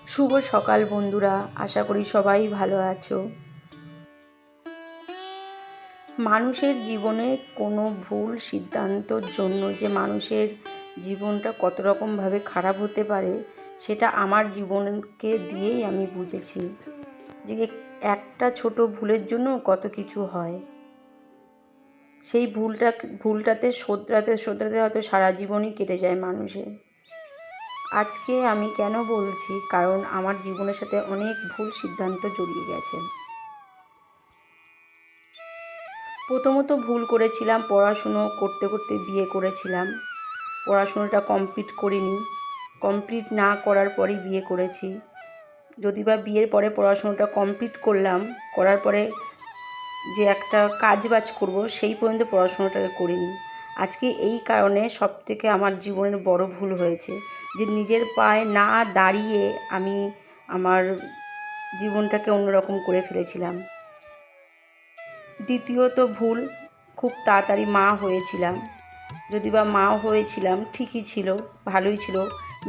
শুভ সকাল বন্ধুরা, আশা করি সবাই ভালো আছো। মানুষের জীবনে কোনো ভুল সিদ্ধান্তর জন্য যে মানুষের জীবনটা কত রকমভাবে খারাপ হতে পারে, সেটা আমার জীবনকে দিয়েই আমি বুঝেছি যে একটা ছোট ভুলের জন্য কত কিছু হয়। সেই ভুলটাতে শোধরাতে হয়তো সারা জীবনই কেটে যায় মানুষের। আজকে আমি কেন বলছি, কারণ আমার জীবনের সাথে অনেক ভুল সিদ্ধান্ত জড়িয়ে গেছে। প্রথমত ভুল করেছিলাম, পড়াশুনো করতে করতে বিয়ে করেছিলাম। পড়াশুনোটা কমপ্লিট না করার পরেই বিয়ে করেছি। যদি বা বিয়ের পরে পড়াশুনোটা কমপ্লিট করলাম, করার পরে যে একটা কাজবাজ করব সেই পর্যন্ত পড়াশুনোটাকে করিনি। আজকে এই কারণে সবথেকে আমার জীবনের বড় ভুল হয়েছে যে নিজের পায়ে না দাঁড়িয়ে আমি আমার জীবনটাকে অন্যরকম করে ফেলেছিলাম। দ্বিতীয়ত ভুল, খুব তাড়াতাড়ি মা হয়েছিলাম। যদি বা মাও হয়েছিলাম ঠিকই ছিল, ভালোই ছিল।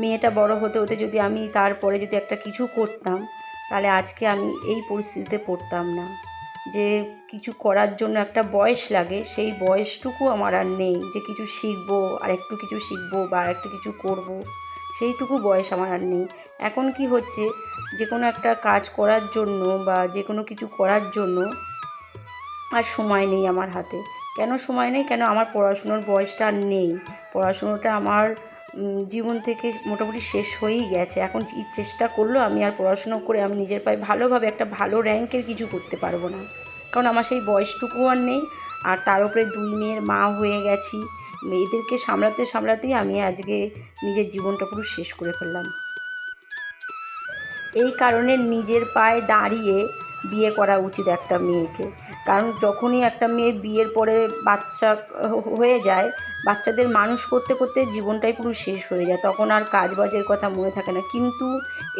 মেয়েটা বড় হতে হতে যদি আমি তারপরে যদি একটা কিছু করতাম, তাহলে আজকে আমি এই পরিস্থিতিতে পড়তাম না। যে কিছু করার জন্য একটা বয়স লাগে, সেই বয়সটুকু আমার আর নেই যে কিছু শিখবো, আর একটু কিছু শিখবো বা একটু কিছু করব, সেইটুকু বয়স আমার আর নেই। এখন কি হচ্ছে, যে কোনো একটা কাজ করার জন্য বা যে কোনো কিছু করার জন্য আর সময় নেই আমার হাতে। কেন সময় নেই? কেন আমার পড়াশুনোর বয়সটা আর নেই। পড়াশুনোটা আমার জীবন থেকে মোটামুটি শেষ হয়েই গেছে। এখন চেষ্টা করলেও আমি আর পড়াশুনো করে আমি নিজের পায়ে ভালোভাবে একটা ভালো র্যাঙ্কের কিছু করতে পারবো না, কারণ আমার সেই বয়সটুকুও আর নেই। আর তার উপরে 2 মেয়ের মা হয়ে গেছি। মেয়েদেরকে সামলাতেই আমি আজকে নিজের জীবনটা পুরো শেষ করে ফেললাম। এই কারণে নিজের পায়ে দাঁড়িয়ে বিয়ে করা উচিত একটা মেয়েকে। কারণ যখনই একটা মেয়ের বিয়ের পরে বাচ্চা হয়ে যায়, বাচ্চাদের মানুষ করতে করতে জীবনটাই পুরো শেষ হয়ে যায়, তখন আর কাজবাজের কথা মনে থাকে না। কিন্তু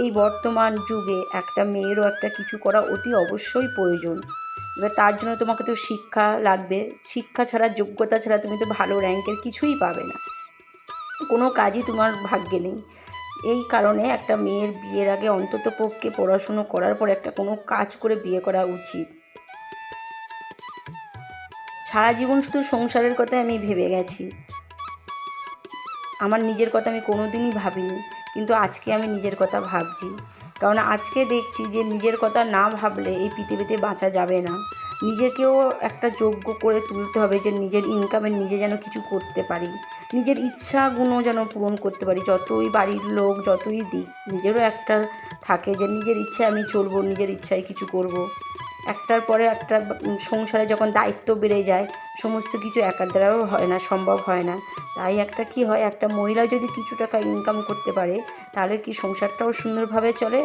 এই বর্তমান যুগে একটা মেয়েরও একটা কিছু করা অতি অবশ্যই প্রয়োজন। এবার তার জন্য তোমাকে তো শিক্ষা লাগবে। শিক্ষা ছাড়া, যোগ্যতা ছাড়া তুমি তো ভালো র্যাঙ্কের কিছুই পাবে না, কোনো কাজই তোমার ভাগ্যে নেই। এই কারণে একটা মেয়ের বিয়ের আগে অন্ততপক্ষে পড়াশুনো করার পর একটা কোনো কাজ করে বিয়ে করা উচিত। সারা জীবন শুধু সংসারের কথাই আমি ভেবে গেছি, আমার নিজের কথা আমি কোনো দিনই ভাবিনি। কিন্তু আজকে আমি নিজের কথা ভাবছি, কারণ আজকে দেখছি যে নিজের কথা না ভাবলে এই পৃথিবীতে বাঁচা যাবে না। নিজেকেও একটা যোগ্য করে তুলতে হবে যে নিজের ইনকামে নিজে যেন কিছু করতে পারি, নিজের ইচ্ছাগুলো যেন পূরণ করতে পারি। যতই বাড়ির লোক যতই দিক, নিজেরও একটা থাকে যে নিজের ইচ্ছায় আমি চলবো, নিজের ইচ্ছায় কিছু করব। একটার পরে একটা সংসারে যখন দায়িত্ব বেড়ে যায়, সমস্ত কিছু একার দ্বারাও হয় না, সম্ভব হয় না। তাই একটা কি হয়, একটা মহিলা যদি কিছু টাকা ইনকাম করতে পারে, তাহলে কি সংসারটাও সুন্দরভাবে চলে,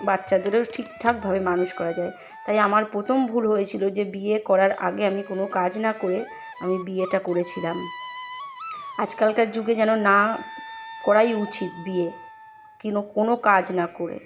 বাচ্চাদেরও ঠিকঠাকভাবে মানুষ করা যায়। তাই আমার প্রথম ভুল হয়েছিল যে বিয়ে করার আগে আমি কোনো কাজ না করে আমি বিয়েটা করেছিলাম। আজকালকার যুগে যেন না করাই উচিত বিয়ে, কোনো কাজ না করে।